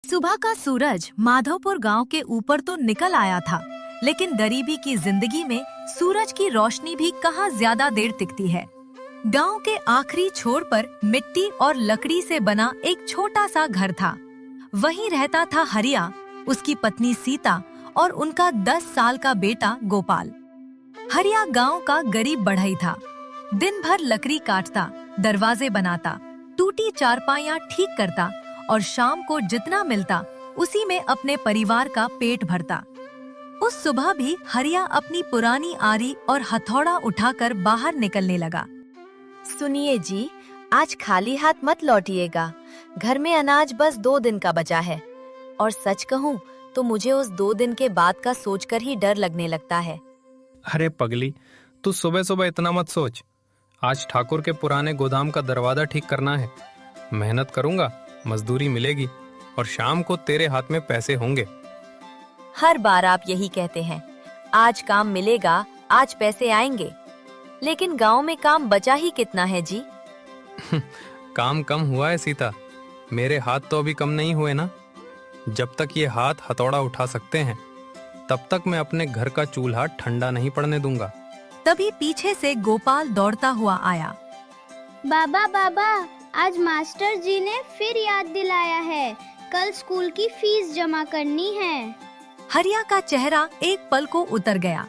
सुबह का सूरज माधवपुर गांव के ऊपर तो निकल आया था, लेकिन गरीबी की जिंदगी में सूरज की रोशनी भी कहाँ ज्यादा देर टिकती है। गांव के आखिरी छोर पर मिट्टी और लकड़ी से बना एक छोटा सा घर था। वहीं रहता था हरिया, उसकी पत्नी सीता और उनका 10 साल का बेटा गोपाल। हरिया गांव का गरीब बढ़ई था। दिन भर लकड़ी काटता, दरवाजे बनाता, टूटी चारपाइयां ठीक करता और शाम को जितना मिलता उसी में अपने परिवार का पेट भरता। उस सुबह भी हरिया अपनी पुरानी आरी और हथौड़ा उठाकर बाहर निकलने लगा। सुनिए जी, आज खाली हाथ मत लौटिएगा। घर में अनाज बस 2 दिन का बचा है और सच कहूँ तो मुझे उस 2 दिन के बाद का सोचकर ही डर लगने लगता है। अरे पगली, तू सुबह सुबह इतना मत सोच। आज ठाकुर के पुराने गोदाम का दरवाजा ठीक करना है। मेहनत करूंगा, मजदूरी मिलेगी और शाम को तेरे हाथ में पैसे होंगे। हर बार आप यही कहते हैं, आज काम मिलेगा, आज पैसे आएंगे, लेकिन गांव में काम बचा ही कितना है जी। काम कम हुआ है सीता, मेरे हाथ तो अभी कम नहीं हुए ना। जब तक ये हाथ हथौड़ा उठा सकते हैं तब तक मैं अपने घर का चूल्हा ठंडा नहीं पड़ने दूंगा। तभी पीछे से गोपाल दौड़ता हुआ आया। बाबा बाबा, आज मास्टर जी ने फिर याद दिलाया है, कल स्कूल की फीस जमा करनी है। हरिया का चेहरा एक पल को उतर गया,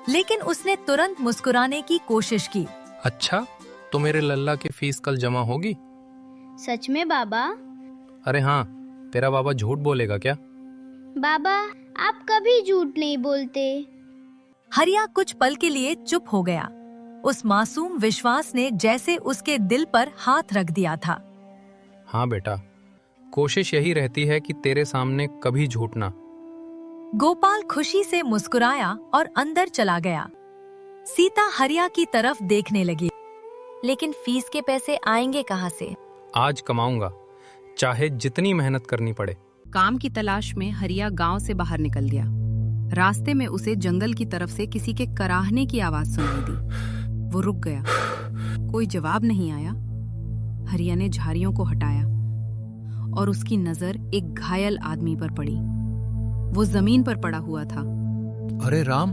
लेकिन उसने तुरंत मुस्कुराने की कोशिश की। अच्छा, तो मेरे लल्ला की फीस कल जमा होगी? सच में बाबा? अरे हाँ, तेरा बाबा झूठ बोलेगा क्या? बाबा, आप कभी झूठ नहीं बोलते। हरिया कुछ पल के लिए चुप हो गया। उस मासूम विश्वास ने जैसे उसके दिल पर हाथ रख दिया था। हाँ बेटा, कोशिश यही रहती है कि तेरे सामने कभी झूठ ना। गोपाल खुशी से मुस्कुराया और अंदर चला गया। सीता हरिया की तरफ देखने लगी। लेकिन फीस के पैसे आएंगे कहाँ से? आज कमाऊंगा, चाहे जितनी मेहनत करनी पड़े। काम की तलाश में हरिया गांव से बाहर निकल गया। रास्ते में उसे जंगल की तरफ से किसी के कराहने की आवाज सुनाई दी। वो रुक गया, कोई जवाब नहीं आया। हरिया ने झाड़ियों को हटाया और उसकी नजर एक घायल आदमी पर पड़ी। वो जमीन पर पड़ा हुआ था। अरे राम,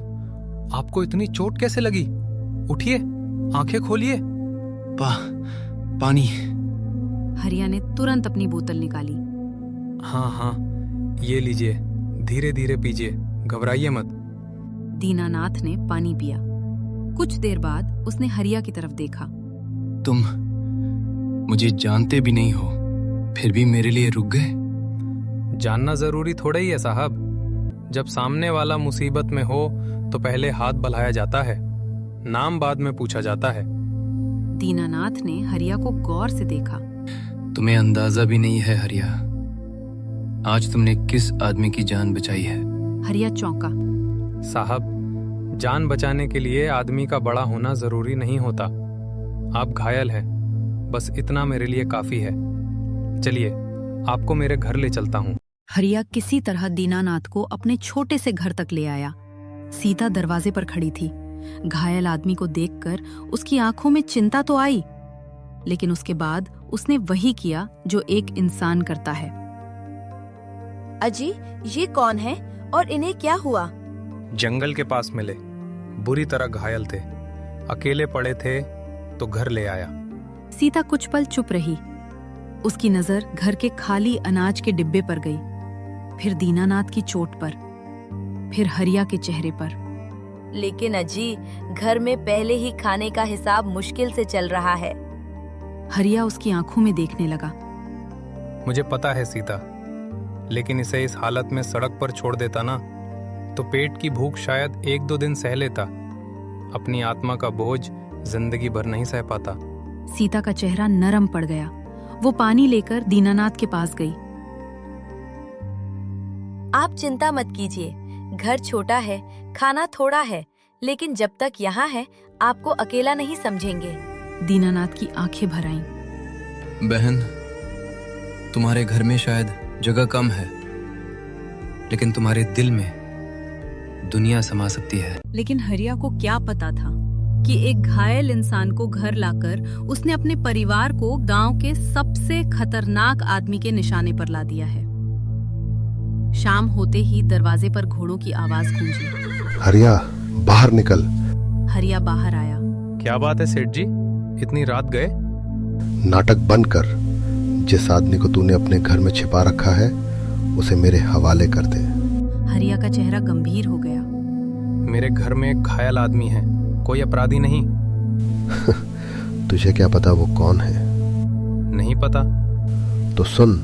आपको इतनी चोट कैसे लगी? उठिए, आंखें खोलिए। पानी। हरिया ने तुरंत अपनी बोतल निकाली। हाँ, ये लीजिए, धीरे धीरे पीजिए, घबराइए मत। दीनानाथ ने पानी पिया। कुछ देर बाद उसने हरिया की तरफ देखा। तुम मुझे जानते भी नहीं हो, फिर भी मेरे लिए रुक गए? जानना जरूरी थोड़ा ही है साहब। जब सामने वाला मुसीबत में हो तो पहले हाथ बढ़ाया जाता है, नाम बाद में पूछा जाता है। दीनानाथ ने हरिया को गौर से देखा। तुम्हें अंदाजा भी नहीं है हरिया, आज तुमने किस आदमी की जान बचाई है। हरिया चौंका। साहब, जान बचाने के लिए आदमी का बड़ा होना जरूरी नहीं होता। आप घायल हैं, बस इतना मेरे लिए काफी है। चलिए, आपको मेरे घर ले चलता हूँ। हरिया किसी तरह दीनानाथ को अपने छोटे से घर तक ले आया। सीता दरवाजे पर खड़ी थी। घायल आदमी को देखकर उसकी आंखों में चिंता तो आई, लेकिन उसके बाद उसने वही किया जो एक इंसान करता है। अजी, ये कौन है और इन्हें क्या हुआ? जंगल के पास मिले, बुरी तरह घायल थे, अकेले पड़े थे तो घर ले आया। सीता कुछ पल चुप रही। उसकी नजर घर के खाली अनाज के डिब्बे पर गई, फिर दीनानाथ की चोट पर, फिर हरिया के चेहरे पर। लेकिन अजी, घर में पहले ही खाने का हिसाब मुश्किल से चल रहा है। हरिया उसकी आंखों में देखने लगा। मुझे पता है सीता, लेकिन इसे इस हालत में सड़क पर छोड़ देता ना तो पेट की भूख शायद 1-2 दिन सह लेता, अपनी आत्मा का बोझ जिंदगी भर नहीं सह पाता। सीता का चेहरा नरम पड़ गया। वो पानी लेकर दीनानाथ के पास गई। आप चिंता मत कीजिए, घर छोटा है, खाना थोड़ा है, लेकिन जब तक यहाँ है आपको अकेला नहीं समझेंगे। दीनानाथ की आंखें भर आईं। बहन, तुम्हारे घर में शायद जगह कम है, लेकिन तुम्हारे दिल में दुनिया समा सकती है। लेकिन हरिया को क्या पता था कि एक घायल इंसान को घर लाकर उसने अपने परिवार को गांव के सबसे खतरनाक आदमी के निशाने पर ला दिया है। शाम होते ही दरवाजे पर घोड़ों की आवाज गूंजी। हरिया, बाहर निकल। हरिया बाहर आया। क्या बात है सेठ जी, इतनी रात गए? नाटक बंद कर। जिस आदमी को तूने अपने घर में छिपा रखा है उसे मेरे हवाले कर दे। हरिया का चेहरा गंभीर हो गया। मेरे घर में एक घायल आदमी है, कोई अपराधी नहीं। तुझे क्या पता वो कौन है? नहीं पता। तो सुन,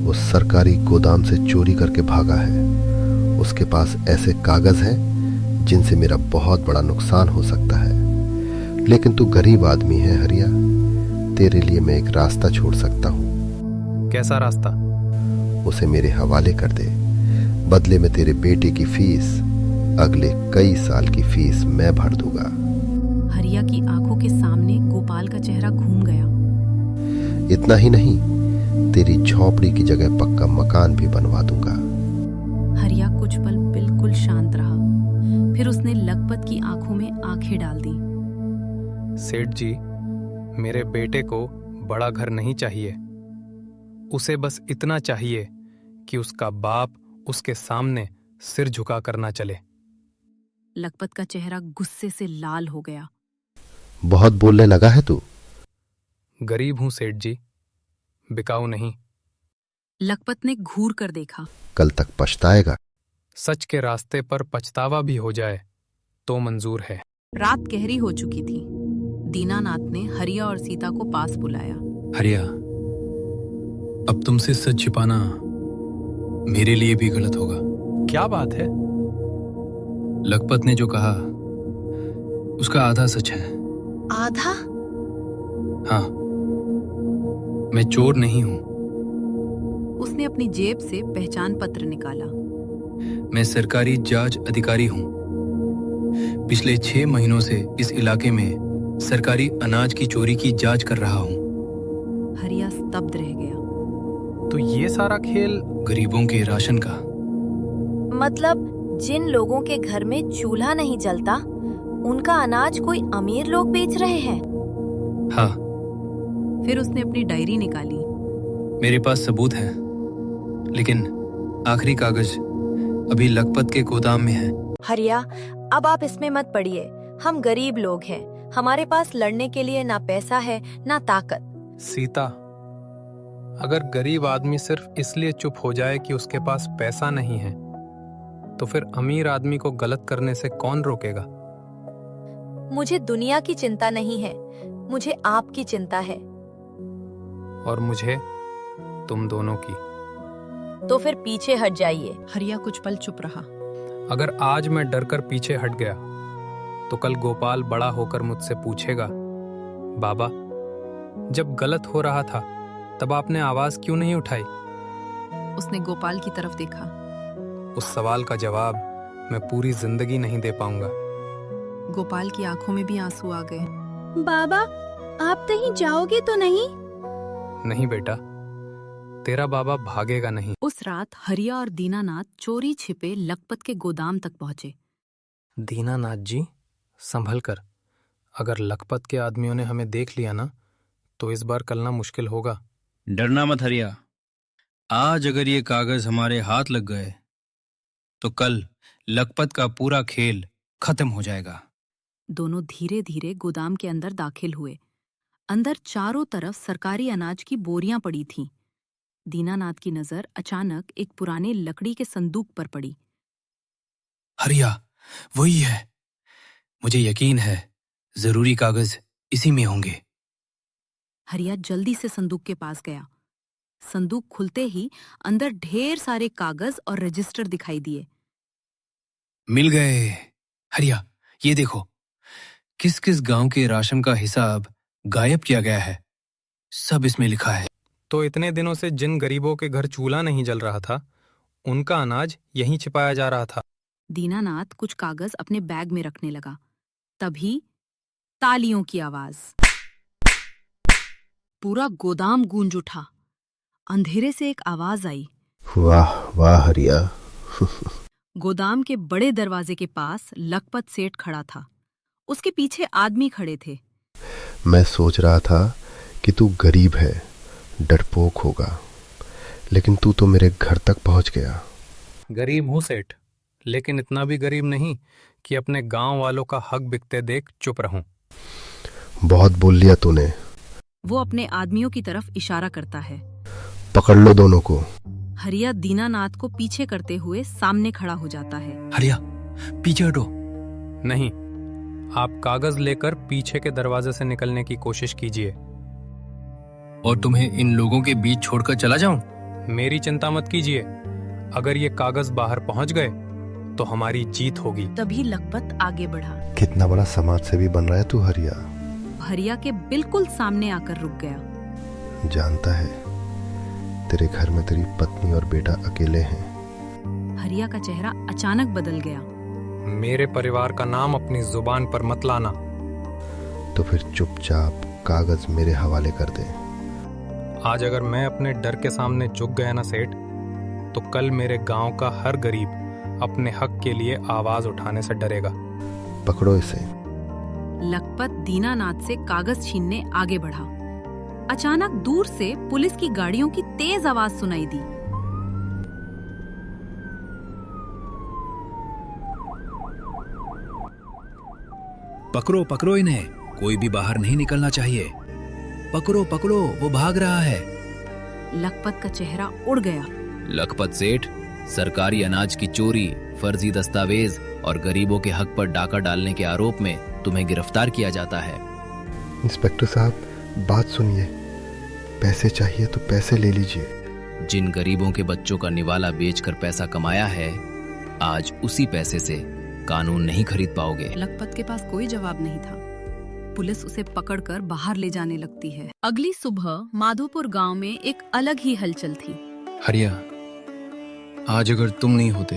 वो सरकारी गोदाम से चोरी करके भागा है। उसके पास ऐसे कागज हैं जिनसे मेरा बहुत बड़ा नुकसान हो सकता है। लेकिन तू गरीब आदमी है हरिया, तेरे लिए मैं एक रास्ता छोड़ सकता हूँ। कैसा रास्ता? उसे मेरे हवाले कर दे। बदले में तेरे बेटे की फीस, अगले कई साल की फीस मैं भर दूंगा। हरिया की आंखों के सामने गोपाल का चेहरा घूम गया। इतना ही नहीं, तेरी झोपड़ी की जगह पक्का मकान भी बनवा दूंगा। हरिया कुछ पल बिल्कुल शांत रहा, फिर उसने लखपत की आंखों में आंखें डाल दी। सेठ जी, मेरे बेटे को बड़ा घर नहीं चाहिए। उसे बस इतना चाहिए कि उसका बाप उसके सामने सिर झुका कर ना चले। लखपत का चेहरा गुस्से से लाल हो गया। बहुत बोलने लगा है तू। गरीब हूं सेठ जी, बिकाऊ नहीं। लखपत ने घूर कर देखा। कल तक पछताएगा। सच के रास्ते पर पछतावा भी हो जाए तो मंजूर है। रात गहरी हो चुकी थी। दीनानाथ ने हरिया और सीता को पास बुलाया। हरिया, अब तुमसे सच छिपाना मेरे लिए भी गलत होगा। क्या बात है? लखपत ने जो कहा उसका आधा सच है। आधा? हाँ, मैं चोर नहीं हूं। उसने अपनी जेब से पहचान पत्र निकाला। मैं सरकारी जांच अधिकारी हूं। पिछले 6 महीनों से इस इलाके में सरकारी अनाज की चोरी की जांच कर रहा हूं। हरिया स्तब्ध रह गया। तो ये सारा खेल गरीबों के राशन का। मतलब जिन लोगों के घर में चूल्हा नहीं जलता, उनका अनाज कोई अमीर लोग बेच रहे हैं? हाँ, फिर उसने अपनी डायरी निकाली। मेरे पास सबूत है, लेकिन आखिरी कागज अभी लखपत के गोदाम में है। हरिया, अब आप इसमें मत पड़िए। हम गरीब लोग हैं, हमारे पास लड़ने के लिए ना पैसा है ना ताकत। सीता, अगर गरीब आदमी सिर्फ इसलिए चुप हो जाए कि उसके पास पैसा नहीं है, तो फिर अमीर आदमी को गलत करने से कौन रोकेगा? मुझे दुनिया की चिंता नहीं है, मुझे आपकी चिंता है। और मुझे तुम दोनों की। तो फिर पीछे हट जाइए। हरिया कुछ पल चुप रहा। अगर आज मैं डरकर पीछे हट गया तो कल गोपाल बड़ा होकर मुझसे पूछेगा, बाबा, जब गलत हो रहा था तब आपने आवाज क्यों नहीं उठाई? उसने गोपाल की तरफ देखा। उस सवाल का जवाब मैं पूरी जिंदगी नहीं दे पाऊंगा। गोपाल की आंखों में भी आंसू आ गए। बाबा, आप कहीं जाओगे तो नहीं? नहीं बेटा, तेरा बाबा भागेगा नहीं। उस रात हरिया और दीनानाथ चोरी छिपे लखपत के गोदाम तक पहुंचे। दीनानाथ जी, संभल कर। अगर लखपत के आदमियों ने हमें देख लिया ना, तो इस बार कलना मुश्किल होगा। डरना मत हरिया। आज अगर ये कागज हमारे हाथ लग गए तो कल लखपत का पूरा खेल खत्म हो जाएगा। दोनों धीरे धीरे गोदाम के अंदर दाखिल हुए। अंदर चारों तरफ सरकारी अनाज की बोरियां पड़ी थीं। दीनानाथ की नजर अचानक एक पुराने लकड़ी के संदूक पर पड़ी। हरिया, वही है। मुझे यकीन है जरूरी कागज इसी में होंगे। हरिया जल्दी से संदूक के पास गया। संदूक खुलते ही अंदर ढेर सारे कागज और रजिस्टर दिखाई दिए। मिल गए। हरिया, ये देखो, किस किस गांव के राशन का हिसाब गायब किया गया है, सब इसमें लिखा है। तो इतने दिनों से जिन गरीबों के घर चूल्हा नहीं जल रहा था, उनका अनाज यहीं छिपाया जा रहा था। दीनानाथ कुछ कागज अपने बैग में रखने लगा। तभी तालियों की आवाज। पूरा गोदाम गूंज उठा। अंधेरे से एक आवाज आई। वाह वाह हरिया। गोदाम के बड़े दरवाजे के पास लखपत सेठ खड़ा था। उसके पीछे आदमी खड़े थे। मैं सोच रहा था कि तू गरीब है, डरपोक होगा, लेकिन तू तो मेरे घर तक पहुंच गया। गरीब हूँ सेठ, लेकिन इतना भी गरीब नहीं कि अपने गांव वालों का हक बिकते देख चुप रहूं। बहुत बोल लिया तूने। वो अपने आदमियों की तरफ इशारा करता है। पकड़ लो दोनों को। हरिया दीनानाथ को पीछे करते हुए सामने खड़ा हो जाता है। हरिया, पीछे हटो। नहीं, आप कागज लेकर पीछे के दरवाजे से निकलने की कोशिश कीजिए। और तुम्हें इन लोगों के बीच छोड़कर चला जाऊं? मेरी चिंता मत कीजिए, अगर ये कागज बाहर पहुंच गए तो हमारी जीत होगी। तभी लखपत आगे बढ़ा। कितना बड़ा समाज सेवी बन रहा है तू हरिया। हरिया के बिल्कुल सामने आकर रुक गया। जानता है तेरे घर में तेरी पत्नी और बेटा अकेले हैं। हरिया का चेहरा अचानक बदल गया। मेरे परिवार का नाम अपनी जुबान पर मत लाना। तो फिर चुपचाप कागज मेरे हवाले कर दे। आज अगर मैं अपने डर के सामने झुक गया ना सेठ, तो कल मेरे गांव का हर गरीब अपने हक के लिए आवाज उठाने से डरेगा। पकड़ो इसे। लखपत दीनानाथ से कागज छीनने आगे बढ़ा। अचानक दूर से पुलिस की गाड़ियों की तेज आवाज सुनाई दी। पकड़ो पकड़ो इन्हें, कोई भी बाहर नहीं निकलना चाहिए। पकड़ो पकड़ो, वो भाग रहा है। लखपत का चेहरा उड़ गया। लखपत सेठ, सरकारी अनाज की चोरी, फर्जी दस्तावेज और गरीबों के हक पर डाका डालने के आरोप में तुम्हें गिरफ्तार किया जाता है। इंस्पेक्टर साहब, बात सुनिए। पैसे चाहिए तो पैसे ले लीजिए। जिन गरीबों के बच्चों का निवाला बेचकर पैसा कमाया है, आज उसी पैसे से कानून नहीं खरीद पाओगे। लखपत के पास कोई जवाब नहीं था। पुलिस उसे पकड़कर बाहर ले जाने लगती है। अगली सुबह माधोपुर गांव में एक अलग ही हलचल थी। हरिया, आज अगर तुम नहीं होते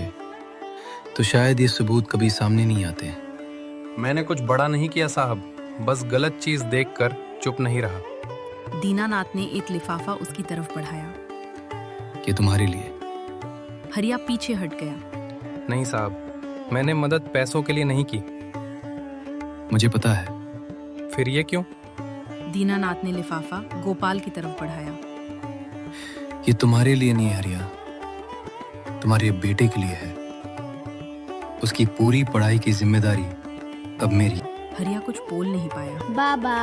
तो शायद ये सबूत कभी सामने नहीं आते। मैंने कुछ बड़ा नहीं किया साहब, बस गलत चीज देखकर चुप नहीं रहा। दीनानाथ ने एक लिफाफा उसकी तरफ बढ़ाया। ये तुम्हारे लिए। हरिया पीछे हट गया। नहीं साहब, मैंने मदद पैसों के लिए नहीं की। मुझे पता है। फिर ये क्यों? दीनानाथ ने लिफाफा गोपाल की तरफ बढ़ाया। ये तुम्हारे लिए नहीं है हरिया, तुम्हारे बेटे के लिए है। उसकी पूरी पढ़ाई की जिम्मेदारी अब मेरी। हरिया कुछ बोल नहीं पाया। बाबा,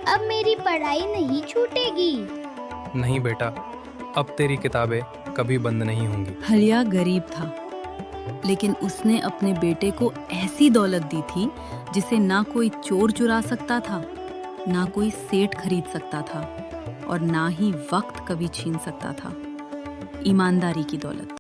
अब मेरी पढ़ाई नहीं छूटेगी। नहीं बेटा, अब तेरी किताबें कभी बंद नहीं होंगी। हरिया गरीब था, लेकिन उसने अपने बेटे को ऐसी दौलत दी थी जिसे ना कोई चोर चुरा सकता था, ना कोई सेठ खरीद सकता था और ना ही वक्त कभी छीन सकता था। ईमानदारी की दौलत।